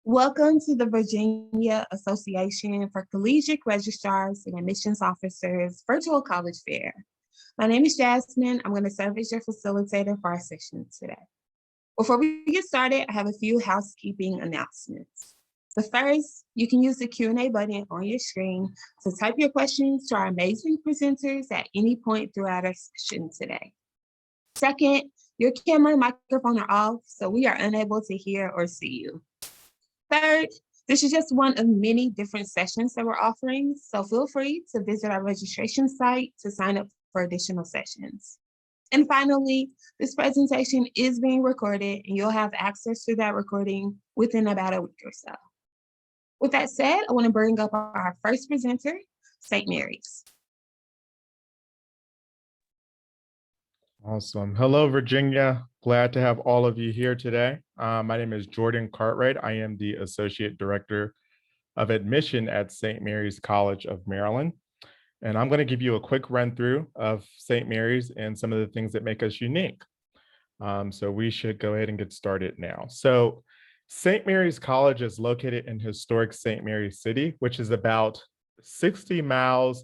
Welcome to the Virginia Association for Collegiate Registrars and Admissions Officers Virtual College Fair. My name is Jasmine. I'm going to serve as your facilitator for our session today. Before we get started, I have a few housekeeping announcements. The first, you can use the Q&A button on your screen to type your questions to our amazing presenters at any point throughout our session today. Second, your camera and microphone are off, so we are unable to hear or see you. Third, this is just one of many different sessions that we're offering, so feel free to visit our registration site to sign up for additional sessions. And finally, this presentation is being recorded and you'll have access to that recording within about a week or so. With that said, I want to bring up our first presenter, St. Mary's. Awesome. Hello, Virginia. Glad to have all of you here today. My name is Jordan Cartwright. I am the Associate Director of Admission at St. Mary's College of Maryland. And I'm going to give you a quick run through of St. Mary's and some of the things that make us unique. So we should go ahead and get started now. So St. Mary's College is located in historic St. Mary's City, which is about 60 miles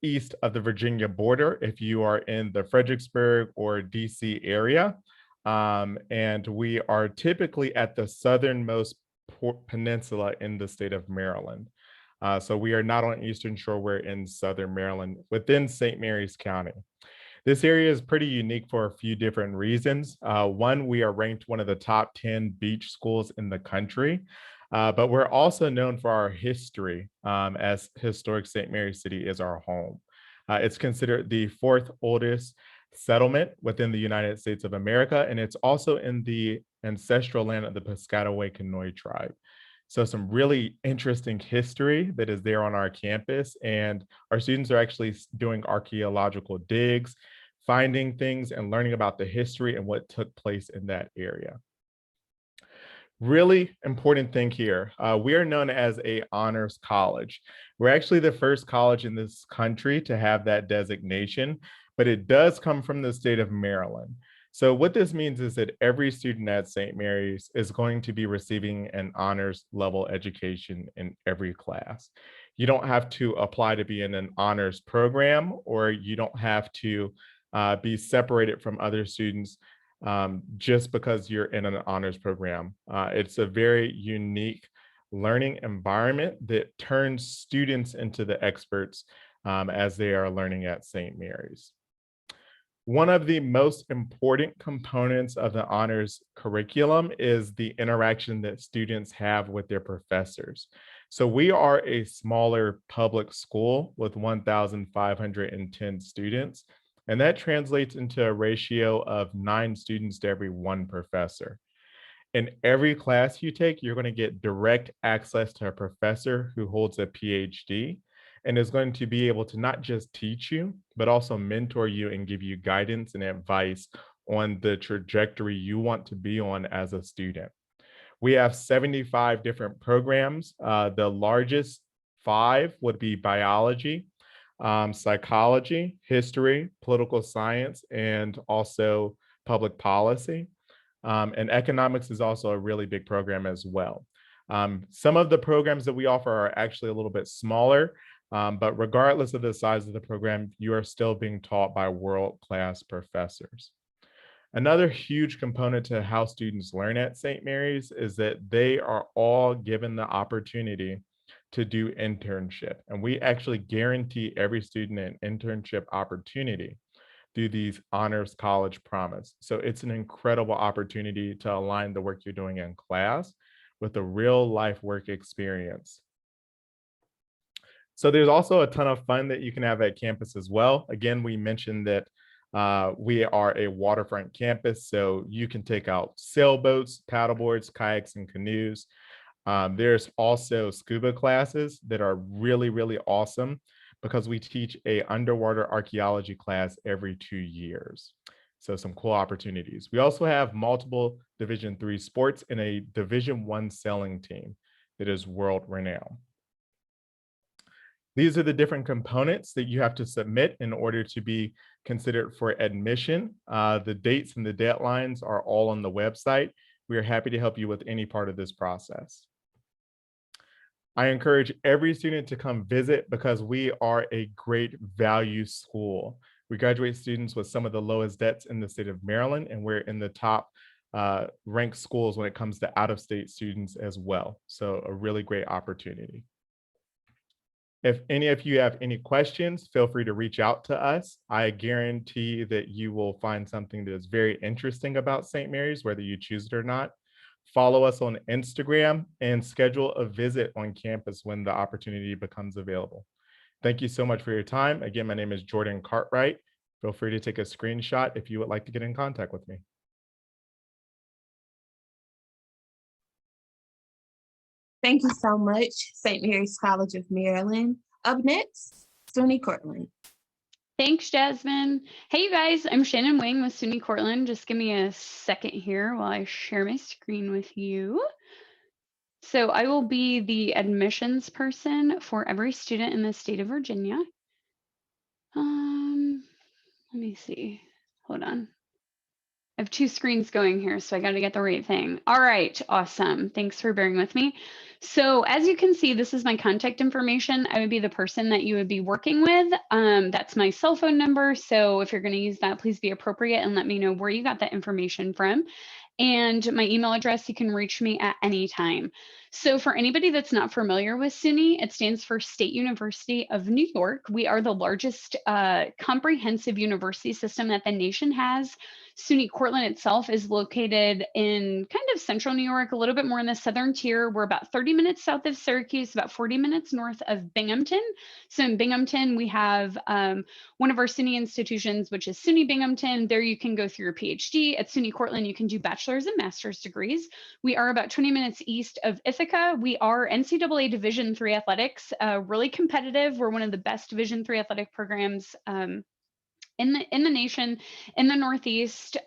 east of the Virginia border if you are in the Fredericksburg or DC area. And we are typically at the southernmost peninsula in the state of Maryland. So we are not on Eastern Shore, we're in Southern Maryland within St. Mary's County. This area is pretty unique for a few different reasons. One, we are ranked one of the top 10 beach schools in the country. But we're also known for our history, as historic St. Mary's City is our home. It's considered the fourth oldest settlement within the United States of America, and it's also in the ancestral land of the Piscataway Conoy tribe. So some really interesting history that is there on our campus, and our students are actually doing archaeological digs, finding things and learning about the history and what took place in that area. Really important thing here, we are known as an honors college. We're actually the first college in this country to have that designation, but it does come from the state of Maryland. So what this means is that every student at St. Mary's is going to be receiving an honors level education in every class. You don't have to apply to be in an honors program, or you don't have to be separated from other students just because you're in an honors program. It's a very unique learning environment that turns students into the experts as they are learning at St. Mary's. One of the most important components of the honors curriculum is the interaction that students have with their professors. So we are a smaller public school with 1,510 students. And that translates into a ratio of 9 students to every 1 professor. In every class you take, you're going to get direct access to a professor who holds a PhD and is going to be able to not just teach you, but also mentor you and give you guidance and advice on the trajectory you want to be on as a student. We have 75 different programs. The largest 5 would be biology, psychology, history, political science, and also public policy. And economics is also a really big program as well. Some of the programs that we offer are actually a little bit smaller, but regardless of the size of the program, you are still being taught by world-class professors. Another huge component to how students learn at St. Mary's is that they are all given the opportunity to do internship. And we actually guarantee every student an internship opportunity through these honors college promise. So it's an incredible opportunity to align the work you're doing in class with a real life work experience. So there's also a ton of fun that you can have at campus as well. Again, we mentioned that we are a waterfront campus, so you can take out sailboats, paddleboards, kayaks, and canoes. There's also scuba classes that are really, really awesome because we teach an underwater archaeology class every 2 years. So some cool opportunities. We also have multiple Division III sports and a Division I sailing team that is world renowned. These are the different components that you have to submit in order to be considered for admission. The dates and the deadlines are all on the website. We are happy to help you with any part of this process. I encourage every student to come visit because we are a great value school. We graduate students with some of the lowest debts in the state of Maryland, and we're in the top ranked schools when it comes to out-of-state students as well. So a really great opportunity. If any of you have any questions, feel free to reach out to us. I guarantee that you will find something that is very interesting about St. Mary's, whether you choose it or not. Follow us on Instagram and schedule a visit on campus when the opportunity becomes available. Thank you so much for your time. Again, my name is Jordan Cartwright. Feel free to take a screenshot if you would like to get in contact with me. Thank you so much, St. Mary's College of Maryland. Up next, SUNY Cortland. Thanks, Jasmine. Hey, you guys, I'm Shannon Wing with SUNY Cortland. Just give me a second here while I share my screen with you. So I will be the admissions person for every student in the state of Virginia. Let me see. Hold on. I have two screens going here, so I got to get the right thing. All right, awesome. Thanks for bearing with me. So as you can see, this is my contact information. I would be the person that you would be working with. That's my cell phone number. So if you're going to use that, please be appropriate and let me know where you got that information from. And my email address, you can reach me at any time. So for anybody that's not familiar with SUNY, it stands for State University of New York. We are the largest comprehensive university system that the nation has. SUNY Cortland itself is located in kind of central New York, a little bit more in the southern tier. We're about 30 minutes south of Syracuse, about 40 minutes north of Binghamton. So in Binghamton, we have one of our SUNY institutions, which is SUNY Binghamton. There you can go through your PhD. At SUNY Cortland, you can do bachelor's and master's degrees. We are about 20 minutes east of Ithaca. We are NCAA Division III athletics, really competitive. We're one of the best Division III athletic programs in the nation, in the Northeast.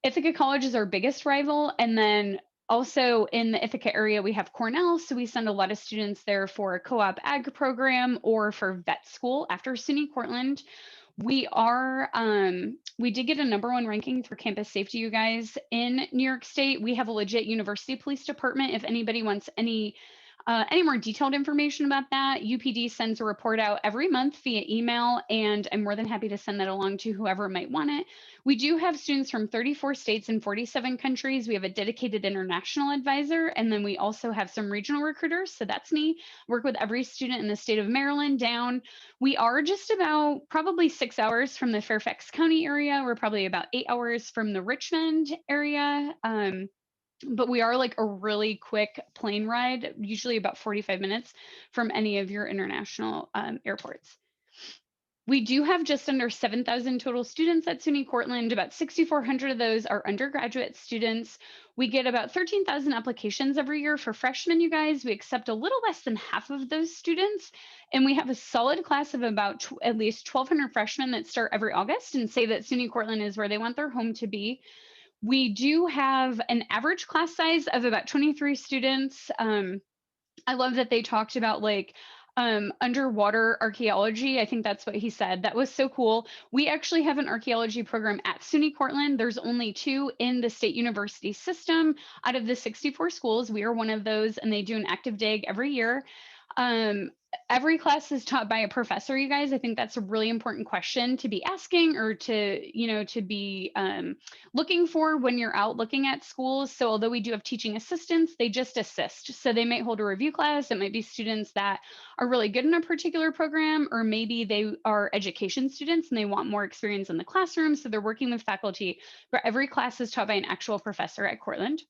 Ithaca College is our biggest rival, and then also in the Ithaca area, we have Cornell, so we send a lot of students there for a co-op ag program or for vet school after SUNY Cortland. We are, we did get a #1 ranking for campus safety, you guys, in New York State. We have a legit university police department. If anybody wants any more detailed information about that, UPD sends a report out every month via email, and I'm more than happy to send that along to whoever might want it. We do have students from 34 states and 47 countries. We have a dedicated international advisor, and then we also have some regional recruiters. So that's me. Work with every student in the state of Maryland down. We are just about probably 6 hours from the Fairfax County area. We're probably about 8 hours from the Richmond area. But we are like a really quick plane ride, usually about 45 minutes from any of your international airports. We do have just under 7,000 total students at SUNY Cortland. About 6,400 of those are undergraduate students. We get about 13,000 applications every year for freshmen, you guys. We accept a little less than half of those students. And we have a solid class of about at least 1,200 freshmen that start every August and say that SUNY Cortland is where they want their home to be. We do have an average class size of about 23 students. I love that they talked about like underwater archaeology. I think that's what he said. That was so cool. We actually have an archaeology program at SUNY Cortland. There's only 2 in the state university system. Out of the 64 schools, we are one of those, and they do an active dig every year. Every class is taught by a professor, you guys. I think that's a really important question to be asking or to be looking for when you're out looking at schools. So although we do have teaching assistants, they just assist. So they might hold a review class. It might be students that are really good in a particular program, or maybe they are education students and they want more experience in the classroom. So they're working with faculty, but every class is taught by an actual professor at Cortland.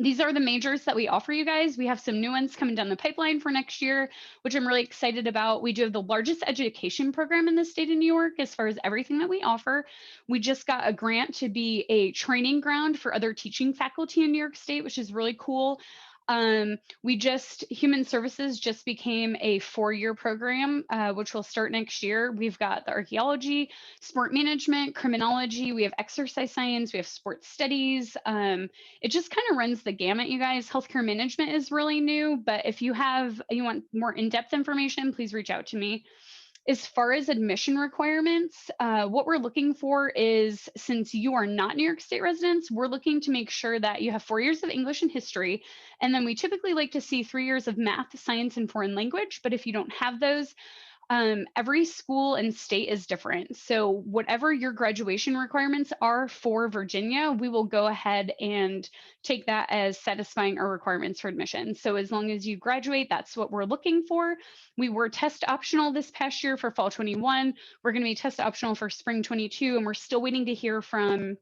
These are the majors that we offer you guys. We have some new ones coming down the pipeline for next year, which I'm really excited about. We do have the largest education program in the state of New York as far as everything that we offer. We just got a grant to be a training ground for other teaching faculty in New York State, which is really cool. Human Services just became a 4-year program, which will start next year. We've got the archaeology, sport management, criminology, we have exercise science, we have sports studies. It just kind of runs the gamut, you guys. Healthcare management is really new, but if you want more in-depth information, please reach out to me. As far as admission requirements, what we're looking for is, since you are not New York State residents, we're looking to make sure that you have 4 years of English and history. And then we typically like to see 3 years of math, science, and foreign language. But if you don't have those, every school and state is different. So whatever your graduation requirements are for Virginia, we will go ahead and take that as satisfying our requirements for admission. So as long as you graduate, that's what we're looking for. We were test optional this past year for fall 21. We're going to be test optional for spring 22, and we're still waiting to hear from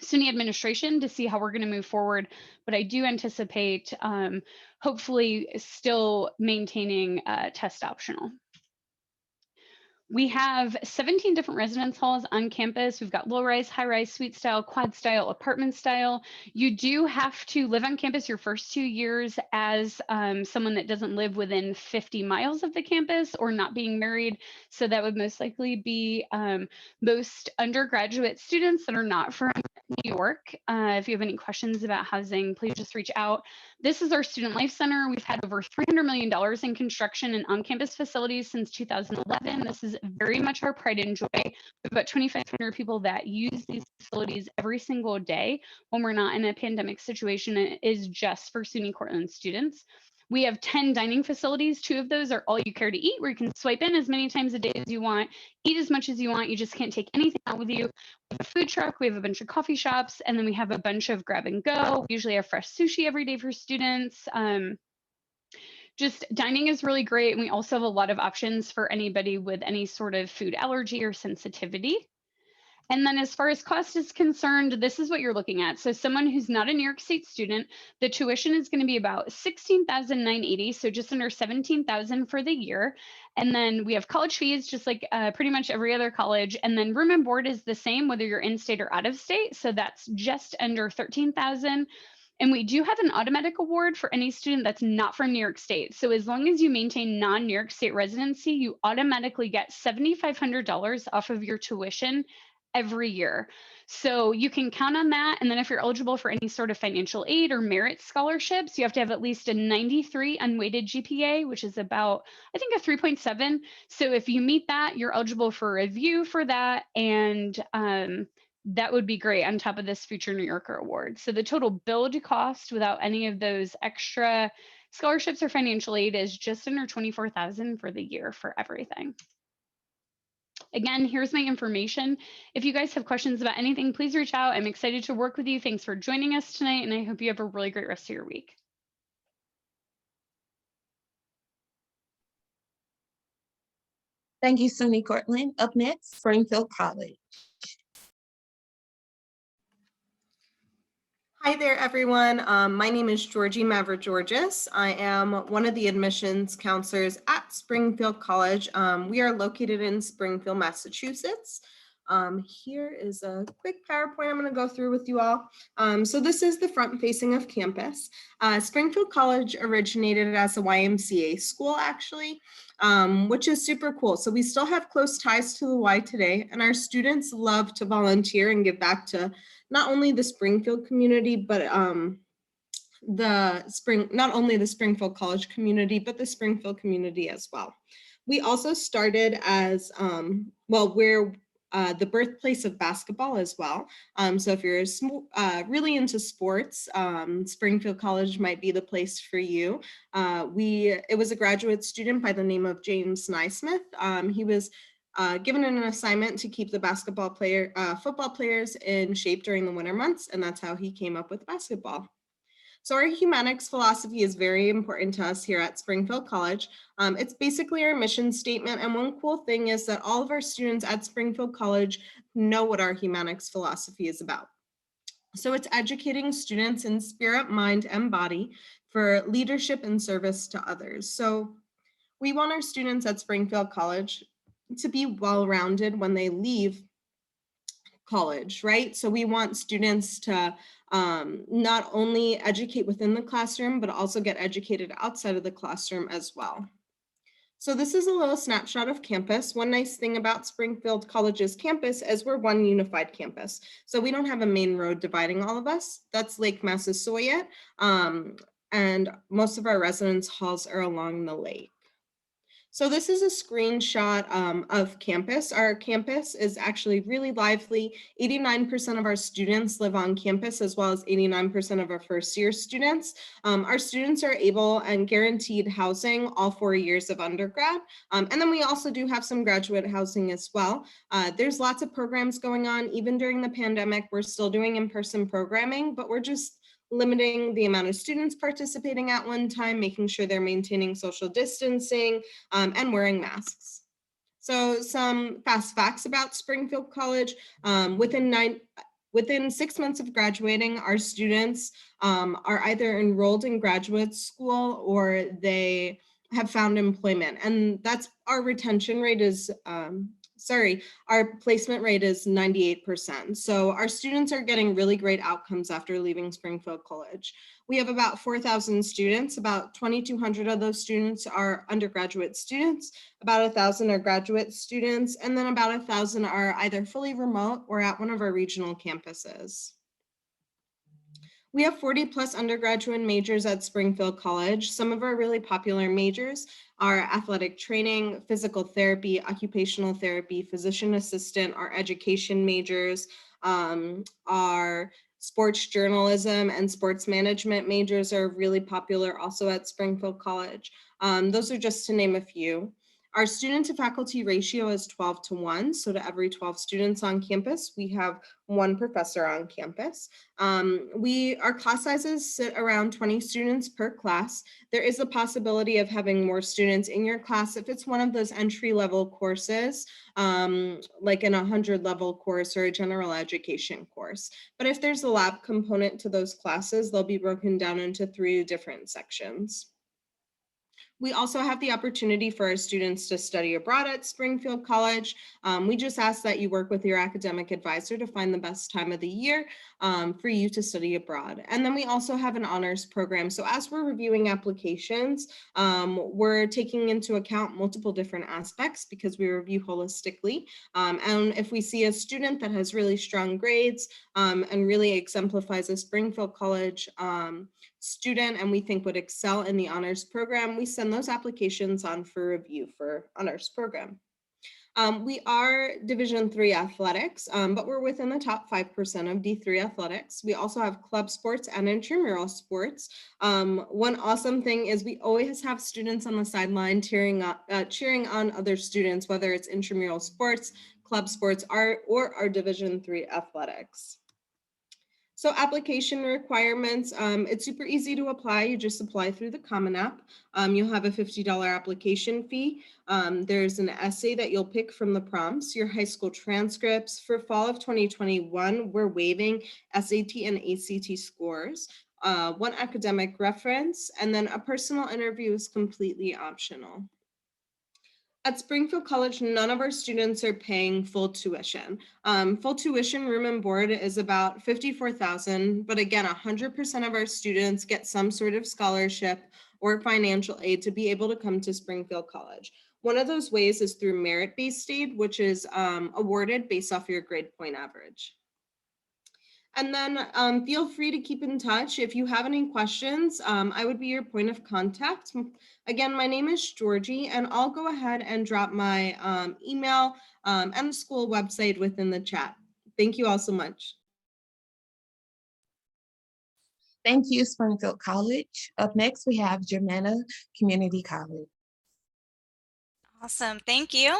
SUNY administration to see how we're going to move forward. But I do anticipate hopefully still maintaining test optional. We have 17 different residence halls on campus. We've got low-rise, high-rise, suite style, quad style, apartment style. You do have to live on campus your first 2 years as someone that doesn't live within 50 miles of the campus or not being married. So that would most likely be most undergraduate students that are not from New York. If you have any questions about housing, please just reach out. This is our Student Life Center. We've had over $300 million in construction and on-campus facilities since 2011. This is very much our pride and joy. We have about 2,500 people that use these facilities every single day when we're not in a pandemic situation, and it is just for SUNY Cortland students. We have 10 dining facilities. 2 of those are all you care to eat, where you can swipe in as many times a day as you want, eat as much as you want. You just can't take anything out with you. We have a food truck. We have a bunch of coffee shops, and then we have a bunch of grab and go. We usually have fresh sushi every day for students. Just dining is really great. And we also have a lot of options for anybody with any sort of food allergy or sensitivity. And then as far as cost is concerned, this is what you're looking at. So someone who's not a New York State student, the tuition is going to be about $16,980, so just under $17,000 for the year. And then we have college fees, just like pretty much every other college. And then room and board is the same, whether you're in state or out of state. So that's just under $13,000. And we do have an automatic award for any student that's not from New York State. So as long as you maintain non-New York State residency, you automatically get $7,500 off of your tuition every year. So you can count on that. And then if you're eligible for any sort of financial aid or merit scholarships, you have to have at least a 93 unweighted GPA, which is about, I think, a 3.7. So if you meet that, you're eligible for a review for that. And that would be great on top of this Future New Yorker award. So the total billed cost without any of those extra scholarships or financial aid is just under $24,000 for the year for everything. Again, here's my information. If you guys have questions about anything, please reach out. I'm excited to work with you. Thanks for joining us tonight, and I hope you have a really great rest of your week. Thank you, SUNY Cortland. Up next, Springfield College. Hi there, everyone. My name is Georgie Mavrogeorgis. I am one of the admissions counselors at Springfield College. We are located in Springfield, Massachusetts. Here is a quick PowerPoint I'm going to go through with you all. So this is the front facing of campus. Springfield College originated as a YMCA school, actually, which is super cool. So we still have close ties to the Y today, and our students love to volunteer and give back to not only the Springfield community, but not only the Springfield College community, but the Springfield community as well. We also started as, we're the birthplace of basketball as well. So if you're really into sports, Springfield College might be the place for you. It was a graduate student by the name of James Naismith. He was given an assignment to keep the football players in shape during the winter months, and that's how he came up with basketball. So our humanics philosophy is very important to us here at Springfield College. It's basically our mission statement, and one cool thing is that all of our students at Springfield College know what our humanics philosophy is about. So it's educating students in spirit, mind, and body for leadership and service to others. So we want our students at Springfield College to be well-rounded when they leave college, right? So we want students to not only educate within the classroom, but also get educated outside of the classroom as well. So this is a little snapshot of campus. One nice thing about Springfield College's campus is we're one unified campus. So we don't have a main road dividing all of us. That's Lake Massasoit, and most of our residence halls are along the lake. So this is a screenshot of campus. Our campus is actually really lively. 89% of our students live on campus, as well as 89% of our first year students. Our students are able and guaranteed housing all 4 years of undergrad. And then we also do have some graduate housing as well. There's lots of programs going on. Even during the pandemic, we're still doing in-person programming, but we're just limiting the amount of students participating at one time, making sure they're maintaining social distancing and wearing masks. So some fast facts about Springfield College. Within 6 months of graduating, our students are either enrolled in graduate school or they have found employment. And that's our retention rate is, our placement rate is 98%. So our students are getting really great outcomes after leaving Springfield College. We have about 4,000 students. About 2,200 of those students are undergraduate students, about 1,000 are graduate students, and then about 1,000 are either fully remote or at one of our regional campuses. We have 40 plus undergraduate majors at Springfield College. Some of our really popular majors are athletic training, physical therapy, occupational therapy, physician assistant. Our education majors are sports journalism and sports management majors are really popular also at Springfield College. Those are just to name a few. Our student to faculty ratio is 12:1. So to every 12 students on campus, we have 1 professor on campus. Our class sizes sit around 20 students per class. There is a possibility of having more students in your class if it's one of those entry-level courses, like an 100-level course or a general education course. But if there's a lab component to those classes, they'll be broken down into 3 different sections. We also have the opportunity for our students to study abroad at Springfield College. We just ask that you work with your academic advisor to find the best time of the year for you to study abroad. And then we also have an honors program. So as we're reviewing applications, we're taking into account multiple different aspects because we review holistically. And if we see a student that has really strong grades and really exemplifies a Springfield College student and we think would excel in the honors program, we send those applications on for review for honors program. We are Division III athletics, but we're within the top 5% of D3 athletics. We also have club sports and intramural sports. One awesome thing is we always have students on the sideline cheering on other students, whether it's intramural sports, club sports, or our Division III athletics. So application requirements, it's super easy to apply. You just apply through the Common App. You'll have a $50 application fee. There's an essay that you'll pick from the prompts, your high school transcripts. For fall of 2021, we're waiving SAT and ACT scores, 1 academic reference, and then a personal interview is completely optional. At Springfield College, none of our students are paying full tuition. Full tuition, room and board is about $54,000, but again, 100% of our students get some sort of scholarship or financial aid to be able to come to Springfield College. One of those ways is through merit-based aid, which is awarded based off your grade point average. And then feel free to keep in touch. If you have any questions, I would be your point of contact. Again, my name is Georgie, and I'll go ahead and drop my email and the school website within the chat. Thank you all so much. Thank you, Springfield College. Up next, we have Germanna Community College. Awesome, thank you.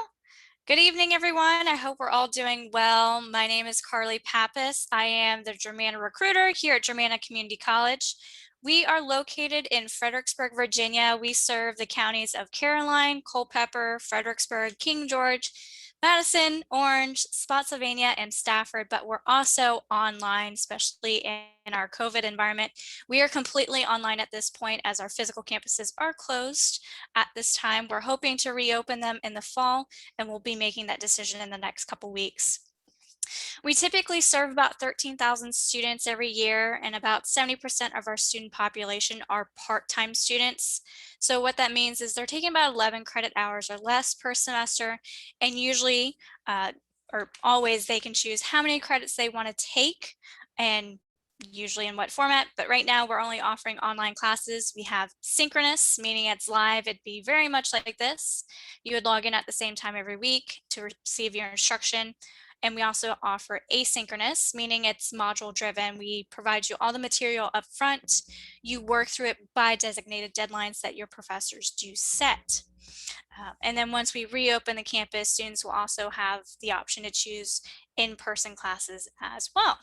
Good evening, everyone. I hope we're all doing well. My name is Carly Pappas. I am the Germanna recruiter here at Germanna Community College. We are located in Fredericksburg, Virginia. We serve the counties of Caroline, Culpeper, Fredericksburg, King George, Madison, Orange, Spotsylvania, and Stafford, but we're also online, especially in our COVID environment. We are completely online at this point as our physical campuses are closed at this time. We're hoping to reopen them in the fall, and we'll be making that decision in the next couple weeks. We typically serve about 13,000 students every year, and about 70% of our student population are part-time students. So what that means is they're taking about 11 credit hours or less per semester, and usually or always they can choose how many credits they want to take, and usually in what format, but right now we're only offering online classes. We have synchronous, meaning it's live. It'd be very much like this. You would log in at the same time every week to receive your instruction. And we also offer asynchronous, meaning it's module driven. We provide you all the material up front. You work through it by designated deadlines that your professors do set. And then once we reopen the campus, students will also have the option to choose in-person classes as well.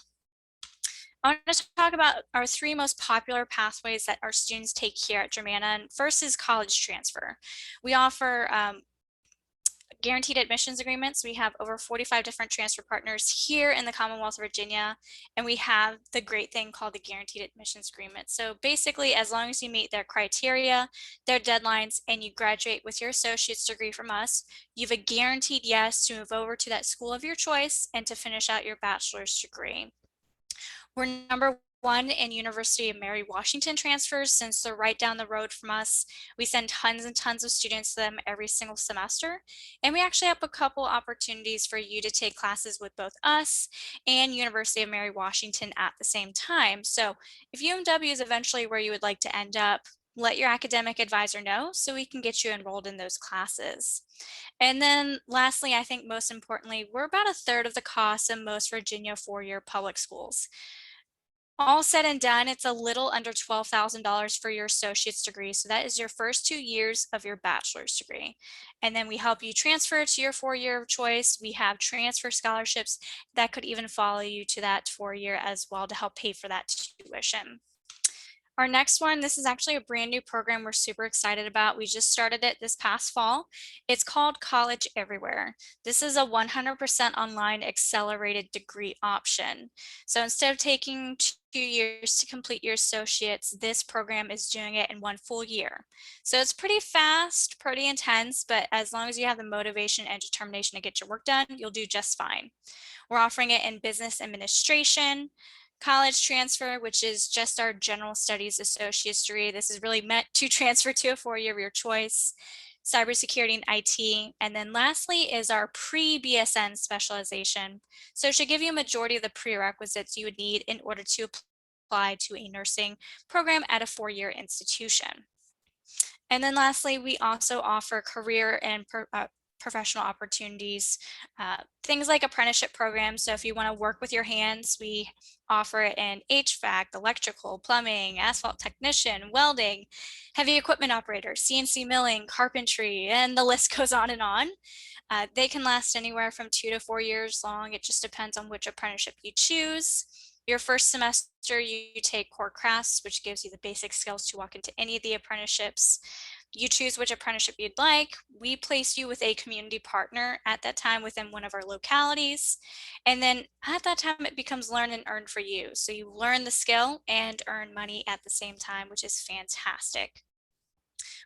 I want to talk about our 3 most popular pathways that our students take here at Germanna. And first is college transfer. We offer guaranteed admissions agreements. We have over 45 different transfer partners here in the Commonwealth of Virginia, and we have the great thing called the guaranteed admissions agreement. So basically, as long as you meet their criteria, their deadlines, and you graduate with your associate's degree from us, you have a guaranteed yes to move over to that school of your choice and to finish out your bachelor's degree. We're number 1 in University of Mary Washington transfers, since they're right down the road from us. We send tons and tons of students to them every single semester. And we actually have a couple opportunities for you to take classes with both us and University of Mary Washington at the same time. So if UMW is eventually where you would like to end up, let your academic advisor know so we can get you enrolled in those classes. And then lastly, I think most importantly, we're about 1/3 of the cost of most Virginia 4-year public schools. All said and done, it's a little under $12,000 for your associate's degree. So that is your first 2 years of your bachelor's degree. And then we help you transfer to your 4-year of choice. We have transfer scholarships that could even follow you to that 4-year as well to help pay for that tuition. Our next one, this is actually a brand new program we're super excited about. We just started it this past fall. It's called College Everywhere. This is a 100% online accelerated degree option. So instead of taking 2 years to complete your associates, this program is doing it in 1 full year. So it's pretty fast, pretty intense, but as long as you have the motivation and determination to get your work done, you'll do just fine. We're offering it in business administration, college transfer, which is just our general studies associate's degree. This is really meant to transfer to a 4-year of your choice, cybersecurity and IT. And then lastly is our pre-BSN specialization. So it should give you a majority of the prerequisites you would need in order to apply to a nursing program at a 4-year institution. And then lastly, we also offer career and professional opportunities, things like apprenticeship programs. So if you want to work with your hands, we offer it in HVAC, electrical, plumbing, asphalt technician, welding, heavy equipment operator, CNC milling, carpentry, and the list goes on and on. They can last anywhere from 2 to 4 years long. It just depends on which apprenticeship you choose. Your first semester, you take core crafts, which gives you the basic skills to walk into any of the apprenticeships. You choose which apprenticeship you'd like. We place you with a community partner at that time within one of our localities. And then at that time, it becomes learn and earn for you. So you learn the skill and earn money at the same time, which is fantastic.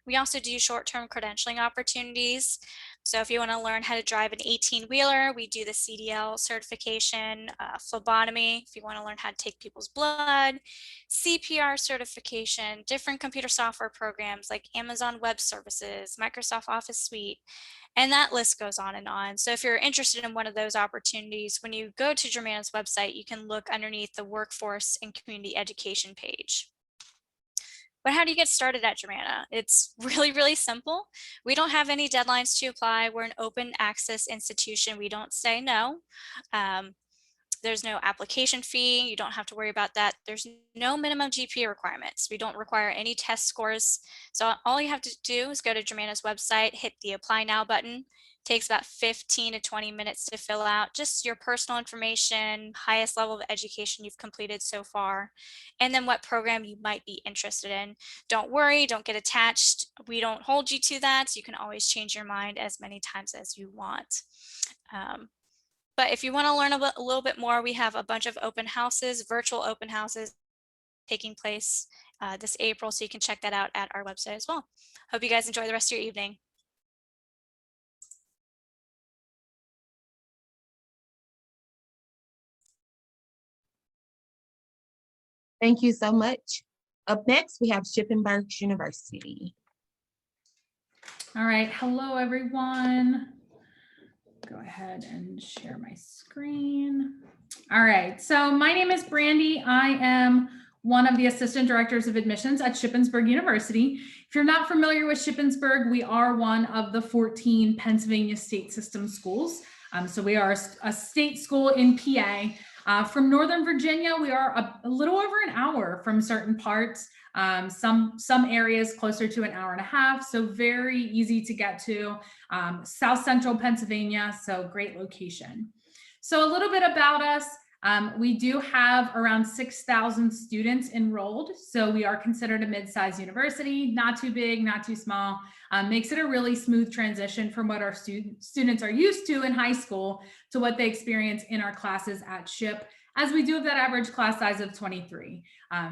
We also do short-term credentialing opportunities. So if you want to learn how to drive an 18-wheeler, we do the CDL certification, phlebotomy, if you want to learn how to take people's blood, CPR certification, different computer software programs like Amazon Web Services, Microsoft Office Suite, and that list goes on and on. So if you're interested in one of those opportunities, when you go to Germanna's website, you can look underneath the workforce and community education page. But how do you get started at Germanna? It's really, really simple. We don't have any deadlines to apply. We're an open access institution. We don't say no. There's no application fee. You don't have to worry about that. There's no minimum GPA requirements. We don't require any test scores. So all you have to do is go to Germanna's website, hit the Apply Now button. It takes about 15 to 20 minutes to fill out just your personal information, highest level of education you've completed so far, and then what program you might be interested in. Don't worry, don't get attached. We don't hold you to that. So you can always change your mind as many times as you want. But if you want to learn a little bit more, we have a bunch of open houses, virtual open houses taking place this April. So you can check that out at our website as well. Hope you guys enjoy the rest of your evening. Thank you so much. Up next, we have Shippensburg University. All right, hello everyone. Go ahead and share my screen. All right, so my name is Brandy. I am one of the assistant directors of admissions at Shippensburg University. If you're not familiar with Shippensburg, we are one of the 14 Pennsylvania state system schools. So we are a state school in PA. From Northern Virginia, we are a little over an hour from certain parts. Some areas closer to an hour and a half, so very easy to get to. South Central Pennsylvania, so great location. So a little bit about us. We do have around 6,000 students enrolled. So we are considered a mid-sized university, not too big, not too small. Makes it a really smooth transition from what our students are used to in high school to what they experience in our classes at SHIP, as we do have that average class size of 23.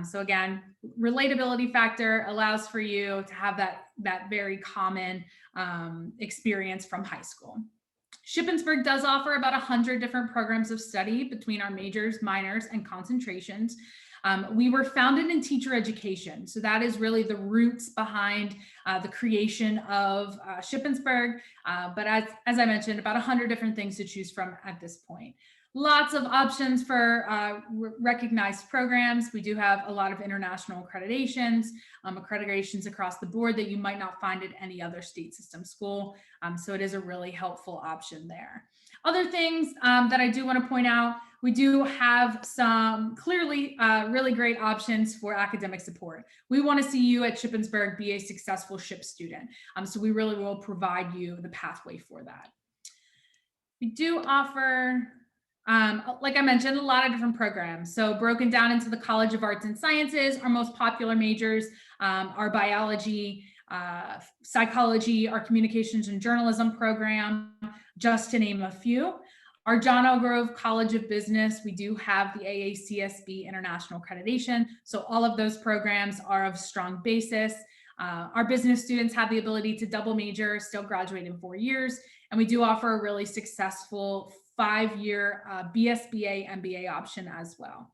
So again, relatability factor allows for you to have that very common experience from high school. Shippensburg does offer about 100 different programs of study between our majors, minors, and concentrations. We were founded in teacher education, so that is really the roots behind the creation of Shippensburg. But as I mentioned, about 100 different things to choose from at this point. Lots of options for recognized programs. We do have a lot of international accreditations, accreditations across the board that you might not find at any other state system school. So it is a really helpful option there. Other things that I do want to point out, we do have some clearly really great options for academic support. We want to see you at Shippensburg be a successful SHIP student. So we really will provide you the pathway for that. We do offer, like I mentioned, a lot of different programs. So broken down into the College of Arts and Sciences, our most popular majors are biology, psychology, our communications and journalism program, just to name a few. Our John L. Grove College of Business, we do have the AACSB International Accreditation. So all of those programs are of strong basis. Our business students have the ability to double major, still graduate in 4 years. And we do offer a really successful 5-year BSBA MBA option as well.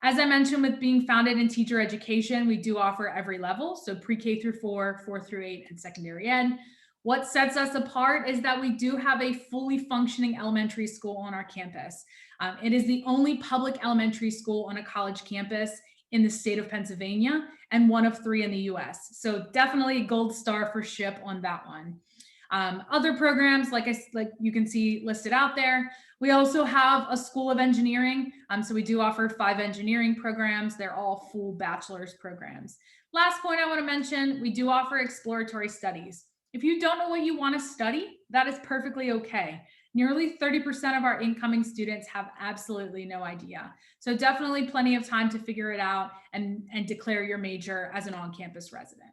As I mentioned, with being founded in teacher education, we do offer every level. So pre-K through 4, 4 through 8, and secondary ed. What sets us apart is that we do have a fully functioning elementary school on our campus. It is the only public elementary school on a college campus in the state of Pennsylvania and one of 3 in the US. So definitely a gold star for SHIP on that one. Other programs, like you can see listed out there. We also have a School of Engineering. So we do offer 5 engineering programs. They're all full bachelor's programs. Last point I want to mention, we do offer exploratory studies. If you don't know what you want to study, that is perfectly okay. Nearly 30% of our incoming students have absolutely no idea. So definitely plenty of time to figure it out and declare your major as an on-campus resident.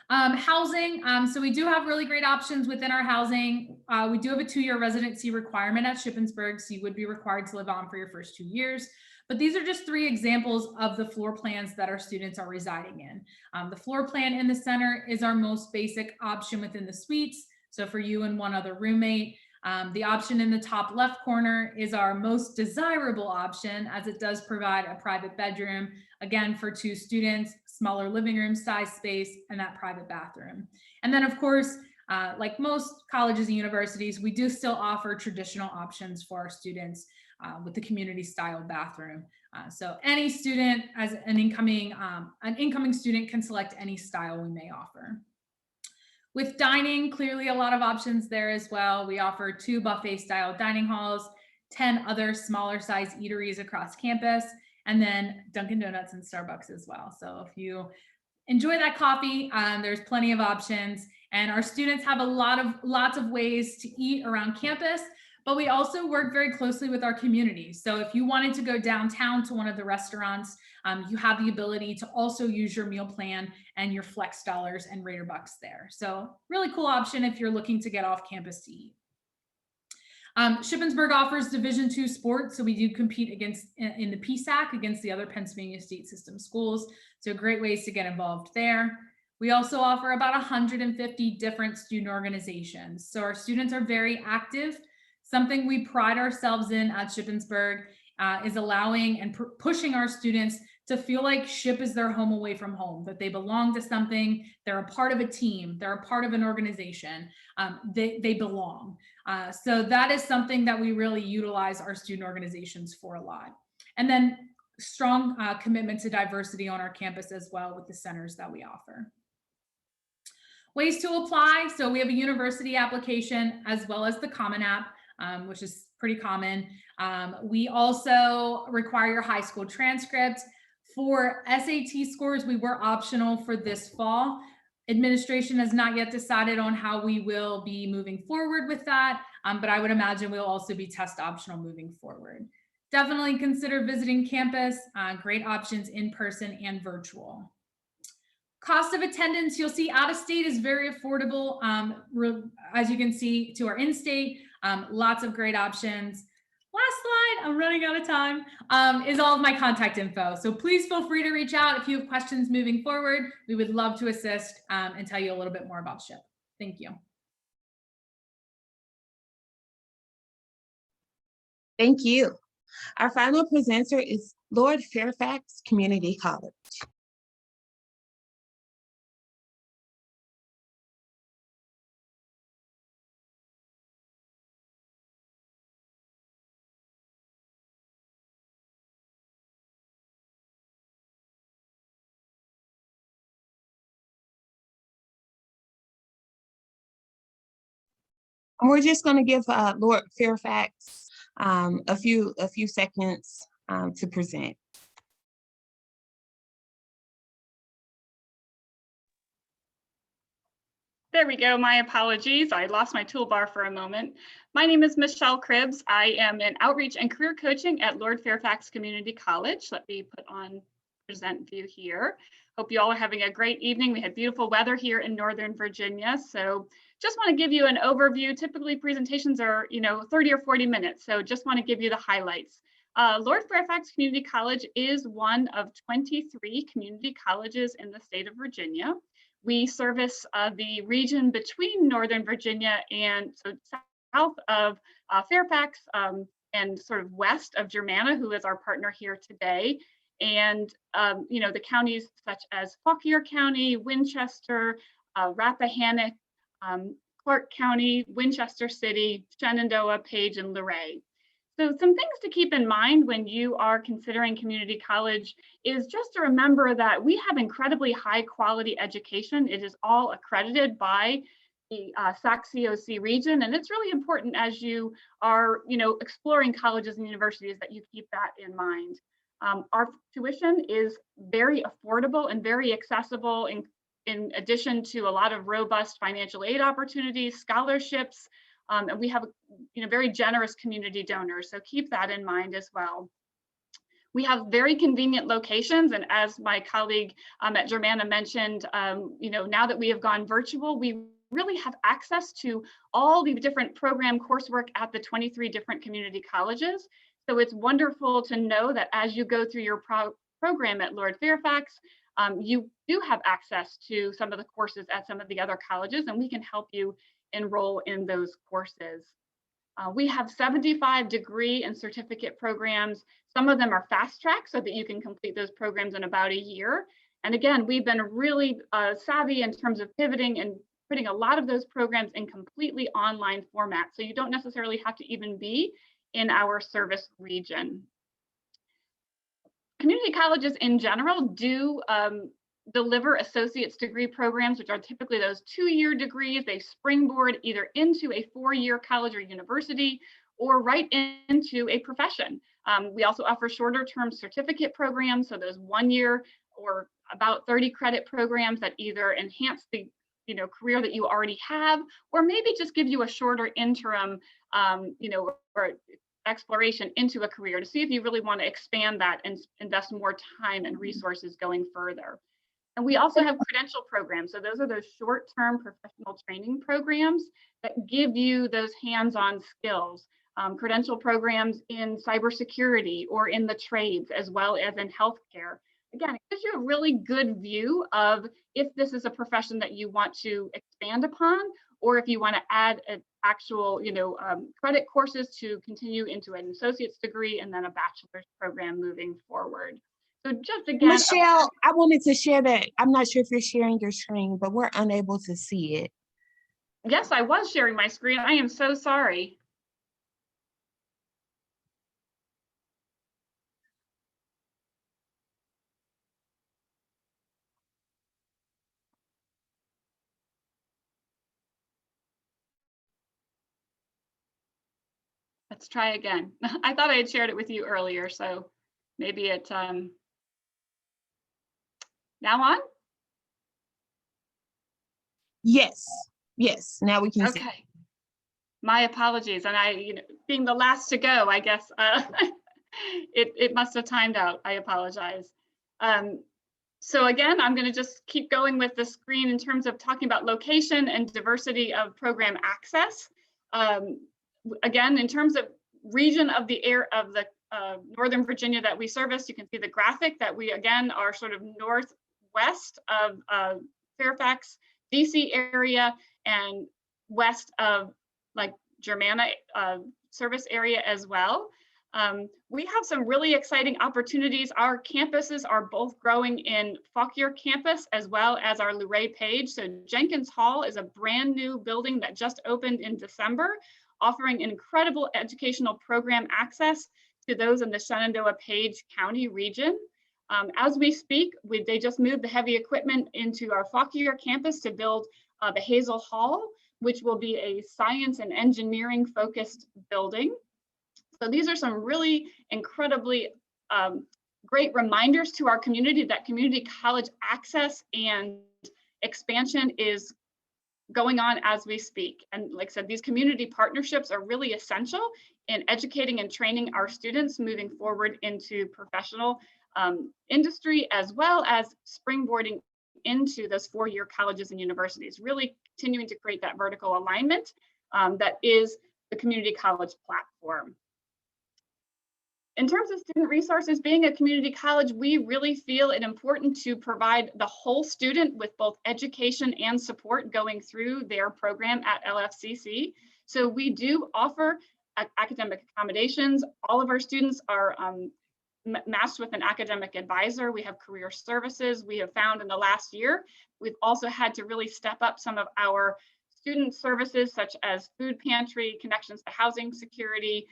Housing, so we do have really great options within our housing. We do have a 2-year residency requirement at Shippensburg, so you would be required to live on for your first 2 years. But these are just 3 examples of the floor plans that our students are residing in. The floor plan in the center is our most basic option within the suites. So for you and 1 other roommate. The option in the top left corner is our most desirable option, as it does provide a private bedroom, again, for 2 students, smaller living room size space, and that private bathroom. And then, of course, like most colleges and universities, we do still offer traditional options for our students with the community style bathroom. So any student, as an incoming student, can select any style we may offer. With dining, clearly a lot of options there as well. We offer 2 buffet style dining halls, 10 other smaller size eateries across campus, and then Dunkin' Donuts and Starbucks as well. So if you enjoy that coffee, there's plenty of options. And our students have lots of ways to eat around campus, but we also work very closely with our community. So if you wanted to go downtown to one of the restaurants, you have the ability to also use your meal plan and your flex dollars and Raider Bucks there. So really cool option if you're looking to get off campus to eat. Shippensburg offers Division II sports, so we do compete in the PSAC against the other Pennsylvania state system schools. So great ways to get involved there. We also offer about 150 different student organizations. So our students are very active. Something we pride ourselves in at Shippensburg is allowing and pushing our students to feel like SHIP is their home away from home, that they belong to something, they're a part of a team, they're a part of an organization, they belong. So that is something that we really utilize our student organizations for a lot. And then strong commitment to diversity on our campus as well with the centers that we offer. Ways to apply. So we have a university application as well as the Common App, which is pretty common. We also require your high school transcript. For SAT scores, we were optional for this fall. Administration has not yet decided on how we will be moving forward with that, but I would imagine we'll also be test optional moving forward. Definitely consider visiting campus, great options in person and virtual. Cost of attendance, you'll see out of state is very affordable. As you can see to our in-state, lots of great options. Last slide, I'm running out of time, is all of my contact info. So please feel free to reach out if you have questions moving forward. We would love to assist and tell you a little bit more about SHIP. Thank you. Thank you. Our final presenter is Lord Fairfax Community College. And we're just going to give Lord Fairfax a few seconds to present. There we go. My apologies. I lost my toolbar for a moment. My name is Michelle Cribbs. I am in outreach and career coaching at Lord Fairfax Community College. Let me put on present view here. Hope you all are having a great evening. We had beautiful weather here in Northern Virginia. So just want to give you an overview. Typically presentations are, 30 or 40 minutes. So just want to give you the highlights. Lord Fairfax Community College is one of 23 community colleges in the state of Virginia. We service the region between Northern Virginia and so south of Fairfax and sort of west of Germanna, who is our partner here today. And, the counties such as Fauquier County, Winchester, Rappahannock, Clark County, Winchester City, Shenandoah, Page, and Luray. So some things to keep in mind when you are considering community college is just to remember that we have incredibly high quality education. It is all accredited by the SAC-COC region, and it's really important as you are, exploring colleges and universities that you keep that in mind. Our tuition is very affordable and very accessible in addition to a lot of robust financial aid opportunities, scholarships, and we have very generous community donors, so keep that in mind as well. We have very convenient locations, and as my colleague at Germanna mentioned, now that we have gone virtual, we really have access to all the different program coursework at the 23 different community colleges. So it's wonderful to know that as you go through your program at Lord Fairfax, you do have access to some of the courses at some of the other colleges, and we can help you enroll in those courses. We have 75 degree and certificate programs. Some of them are fast track so that you can complete those programs in about a year. And again, we've been really savvy in terms of pivoting and putting a lot of those programs in completely online format. So you don't necessarily have to even be in our service region. Community colleges in general do deliver associate's degree programs, which are typically those 2-year degrees. They springboard either into a 4-year college or university or right into a profession. We also offer shorter term certificate programs, so those 1-year or about 30 credit programs that either enhance the career that you already have, or maybe just give you a shorter interim, or exploration into a career to see if you really want to expand that and invest more time and resources going further. And we also have credential programs. So those are those short-term professional training programs that give you those hands-on skills. Credential programs in cybersecurity or in the trades, as well as in healthcare. Again, it gives you a really good view of if this is a profession that you want to expand upon, or if you want to add an actual, credit courses to continue into an associate's degree and then a bachelor's program moving forward. So just again, Michelle, I wanted to share that. I'm not sure if you're sharing your screen, but we're unable to see it. Yes, I was sharing my screen. I am so sorry. Let's try again. I thought I had shared it with you earlier, so maybe it, now on? Yes, yes, now we can see. Okay. My apologies. And I, being the last to go, I guess it must have timed out. I apologize. So again, I'm going to just keep going with the screen in terms of talking about location and diversity of program access. Again, in terms of region of the Northern Virginia that we service, you can see the graphic that we again are sort of northwest of Fairfax, DC area, and west of like Germanna service area as well. We have some really exciting opportunities. Our campuses are both growing in Fauquier campus as well as our Luray Page. So Jenkins Hall is a brand new building that just opened in December, offering incredible educational program access to those in the Shenandoah Page County region. As we speak, they just moved the heavy equipment into our Fauquier campus to build the Hazel Hall, which will be a science and engineering focused building. So these are some really incredibly great reminders to our community that community college access and expansion is going on as we speak. And like I said, these community partnerships are really essential in educating and training our students moving forward into professional industry, as well as springboarding into those four-year colleges and universities, really continuing to create that vertical alignment that is the community college platform. In terms of student resources, being a community college, we really feel it important to provide the whole student with both education and support going through their program at LFCC. So we do offer academic accommodations. All of our students are matched with an academic advisor. We have career services. We have found in the last year, we've also had to really step up some of our student services, such as food pantry, connections to housing security,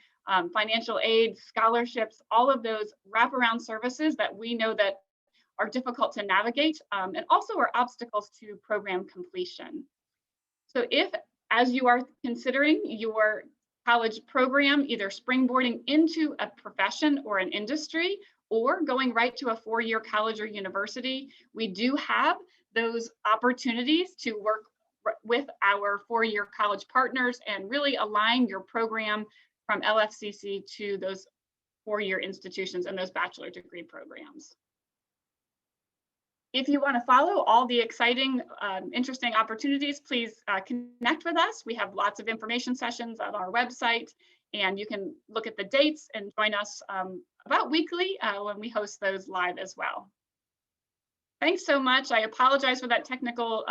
financial aid, scholarships, all of those wraparound services that we know that are difficult to navigate, and also are obstacles to program completion. So if, as you are considering your college program, either springboarding into a profession or an industry, or going right to a four-year college or university, we do have those opportunities to work with our four-year college partners and really align your program from LFCC to those four-year institutions and those bachelor degree programs. If you want to follow all the exciting, interesting opportunities, please connect with us. We have lots of information sessions on our website, and you can look at the dates and join us about weekly when we host those live as well. Thanks so much. I apologize for that technical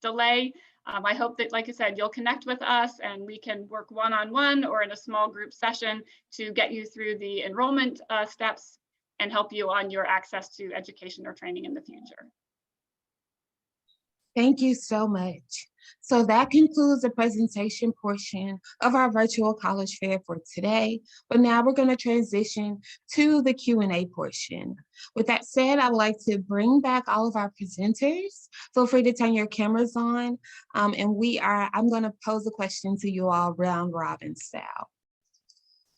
delay. I hope that, like I said, you'll connect with us and we can work one-on-one or in a small group session to get you through the enrollment steps and help you on your access to education or training in the future. Thank you so much. So that concludes the presentation portion of our virtual college fair for today. But now we're going to transition to the Q&A portion. With that said, I would like to bring back all of our presenters. Feel free to turn your cameras on. I'm going to pose a question to you all round robin style.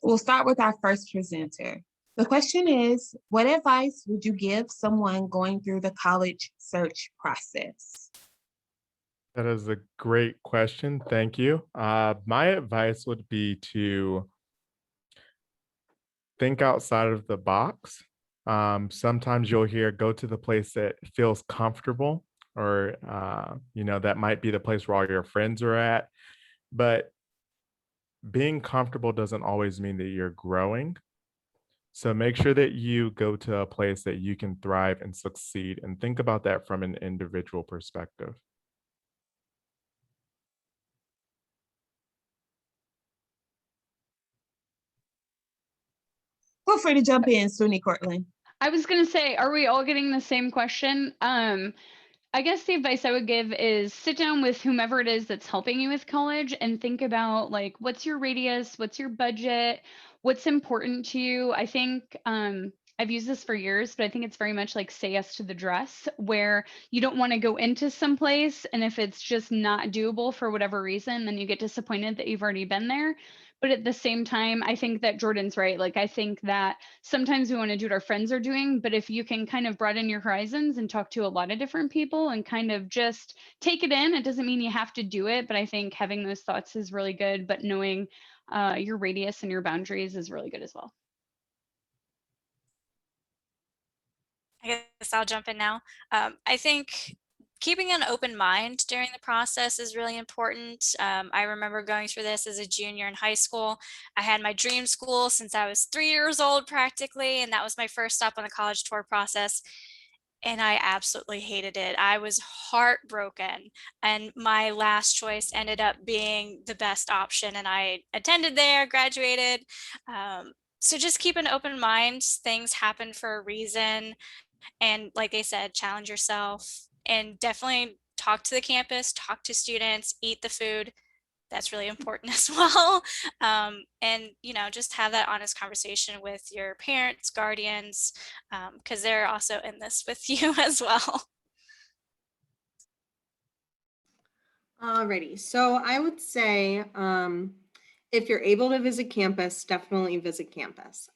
We'll start with our first presenter. The question is, what advice would you give someone going through the college search process? That is a great question. Thank you. My advice would be to think outside of the box. Sometimes you'll hear, go to the place that feels comfortable, or, that might be the place where all your friends are at. But being comfortable doesn't always mean that you're growing. So make sure that you go to a place that you can thrive and succeed, and think about that from an individual perspective. Feel free to jump in, SUNY Cortland. I was going to say, are we all getting the same question? I guess the advice I would give is sit down with whomever it is that's helping you with college and think about like, what's your radius? What's your budget? What's important to you? I think I've used this for years, but I think it's very much like say yes to the dress, where you don't want to go into some place, and if it's just not doable for whatever reason, then you get disappointed that you've already been there. But at the same time, I think that Jordan's right. Like, I think that sometimes we want to do what our friends are doing, but if you can kind of broaden your horizons and talk to a lot of different people and kind of just take it in, it doesn't mean you have to do it. But I think having those thoughts is really good, but knowing your radius and your boundaries is really good as well. I guess I'll jump in now. I think keeping an open mind during the process is really important. I remember going through this as a junior in high school. I had my dream school since I was 3 years old practically, and that was my first stop on the college tour process. And I absolutely hated it. I was heartbroken. And my last choice ended up being the best option. And I attended there, graduated. So just keep an open mind. Things happen for a reason. And like I said, challenge yourself and definitely talk to the campus, talk to students, eat the food. That's really important as well. And, you know, just have that honest conversation with your parents, guardians, because they're also in this with you as well. Alrighty, so I would say if you're able to visit campus, definitely visit campus.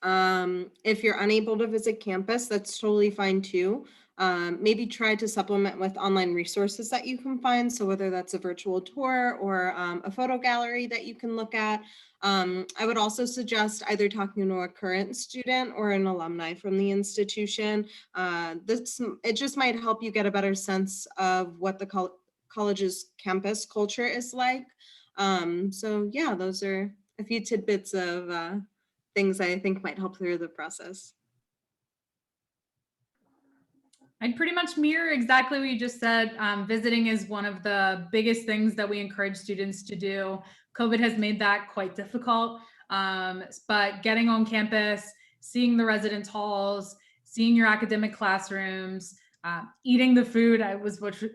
If you're unable to visit campus, that's totally fine too. Maybe try to supplement with online resources that you can find. So whether that's a virtual tour or a photo gallery that you can look at. I would also suggest either talking to a current student or an alumni from the institution. It just might help you get a better sense of what the college's campus culture is like. So yeah, those are a few tidbits of things I think might help through the process. I'd pretty much mirror exactly what you just said. Visiting is one of the biggest things that we encourage students to do. COVID has made that quite difficult, but getting on campus, seeing the residence halls, seeing your academic classrooms, eating the food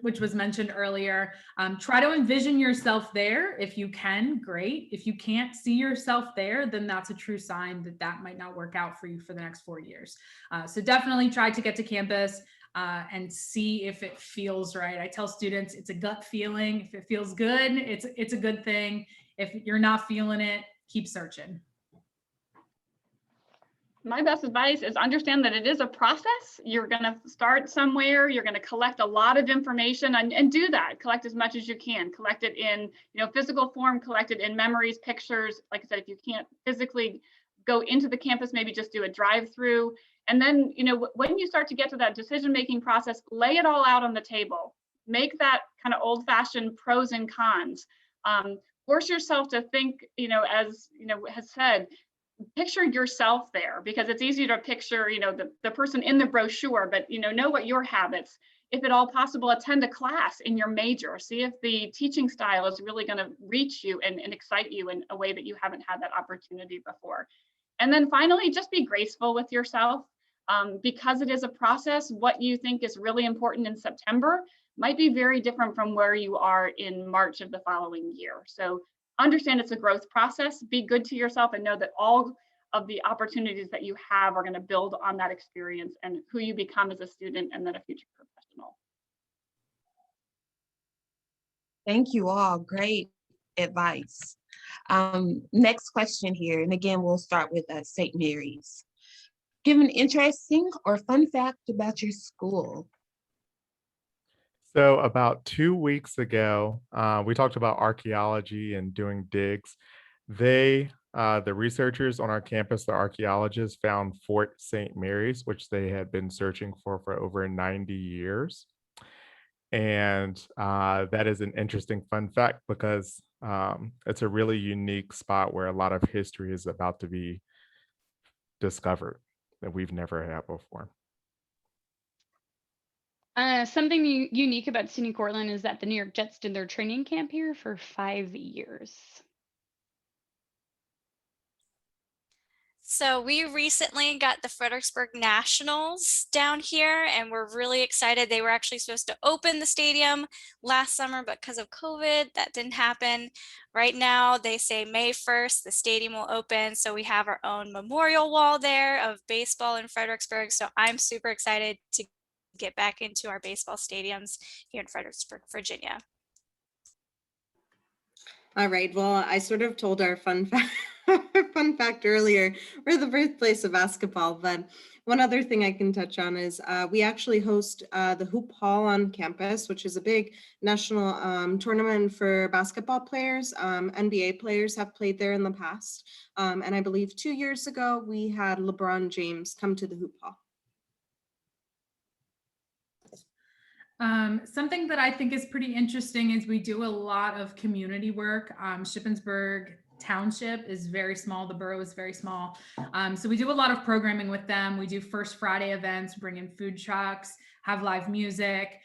which was mentioned earlier. Try to envision yourself there if you can, great. If you can't see yourself there, then that's a true sign that that might not work out for you for the next 4 years. So definitely try to get to campus and see if it feels right. I tell students it's a gut feeling. If it feels good, it's a good thing. If you're not feeling it, keep searching. My best advice is understand that it is a process. You're going to start somewhere. You're going to collect a lot of information and do that. Collect as much as you can. Collect it in, physical form, collect it in memories, pictures. Like I said, if you can't physically go into the campus, maybe just do a drive-through. And then, when you start to get to that decision-making process, lay it all out on the table. Make that kind of old-fashioned pros and cons. Force yourself to think, as has said, picture yourself there, because it's easy to picture, the person in the brochure, but know what your habits. If at all possible, attend a class in your major. See if the teaching style is really going to reach you and excite you in a way that you haven't had that opportunity before. And then finally, just be graceful with yourself. Because it is a process, what you think is really important in September might be very different from where you are in March of the following year. So understand it's a growth process. Be good to yourself and know that all of the opportunities that you have are going to build on that experience and who you become as a student and then a future professional. Thank you all. Great advice. Next question here. And again, we'll start with St. Mary's. Give an interesting or fun fact about your school. So about 2 weeks ago, we talked about archaeology and doing digs. The researchers on our campus, the archaeologists, found Fort St. Mary's, which they had been searching for over 90 years. And that is an interesting fun fact because it's a really unique spot where a lot of history is about to be discovered that we've never had before. Something unique about SUNY Cortland is that the New York Jets did their training camp here for 5 years. So we recently got the Fredericksburg Nationals down here, and we're really excited. They were actually supposed to open the stadium last summer, but because of COVID, that didn't happen. Right now, they say May 1st, the stadium will open. So we have our own memorial wall there of baseball in Fredericksburg. So I'm super excited to get back into our baseball stadiums here in Fredericksburg, Virginia. All right, well, I sort of told our fun fact earlier, we're the birthplace of basketball, but one other thing I can touch on is we actually host the Hoop Hall on campus, which is a big national tournament for basketball players. NBA players have played there in the past. And I believe 2 years ago, we had LeBron James come to the Hoop Hall. Something that I think is pretty interesting is we do a lot of community work. Shippensburg Township is very small. The borough is very small. So we do a lot of programming with them. We do First Friday events, bring in food trucks, have live music.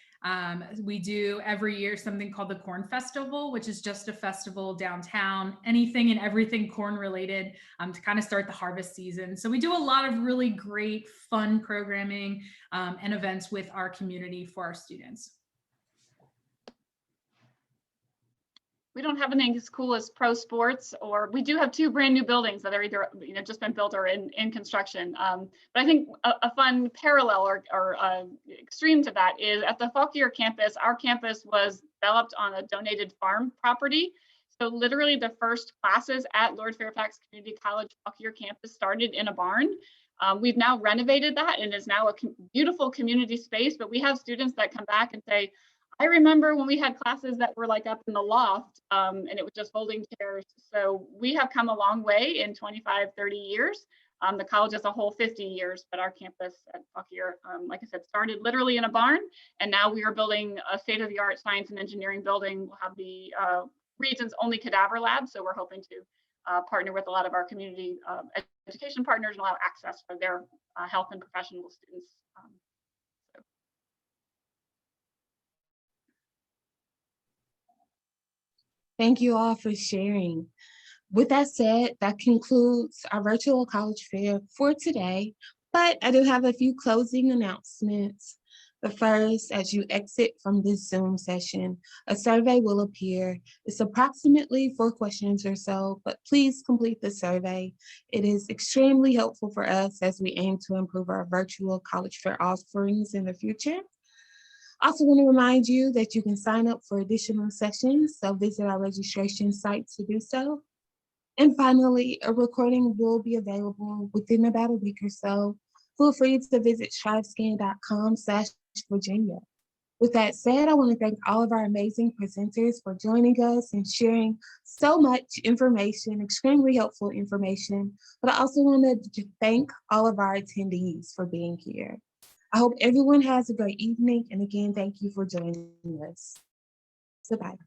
We do every year something called the Corn Festival, which is just a festival downtown, anything and everything corn related to kind of start the harvest season. So we do a lot of really great fun programming and events with our community for our students. We don't have anything as cool as pro sports, or we do have 2 brand new buildings that are either just been built or in construction. But I think a fun parallel or extreme to that is at the Fauquier campus. Our campus was developed on a donated farm property. So literally the first classes at Lord Fairfax Community College Fauquier campus started in a barn. We've now renovated that and is now a beautiful community space, but we have students that come back and say, I remember when we had classes that were like up in the loft and it was just folding chairs. So we have come a long way in 25, 30 years. The college as a whole 50 years, but our campus at Fauquier, like I said, started literally in a barn. And now we are building a state-of-the-art science and engineering building. We'll have the region's only cadaver lab. So we're hoping to partner with a lot of our community education partners and allow access for their health and professional students. Thank you all for sharing. With that said, that concludes our virtual college fair for today, but I do have a few closing announcements. The first, as you exit from this Zoom session, a survey will appear. It's approximately 4 questions or so, but please complete the survey. It is extremely helpful for us as we aim to improve our virtual college fair offerings in the future. I also want to remind you that you can sign up for additional sessions, so visit our registration site to do so. And finally, a recording will be available within about a week or so. Feel free to visit strivescan.com/Virginia. With that said, I want to thank all of our amazing presenters for joining us and sharing so much information, extremely helpful information. But I also want to thank all of our attendees for being here. I hope everyone has a great evening. And again, thank you for joining us. Goodbye.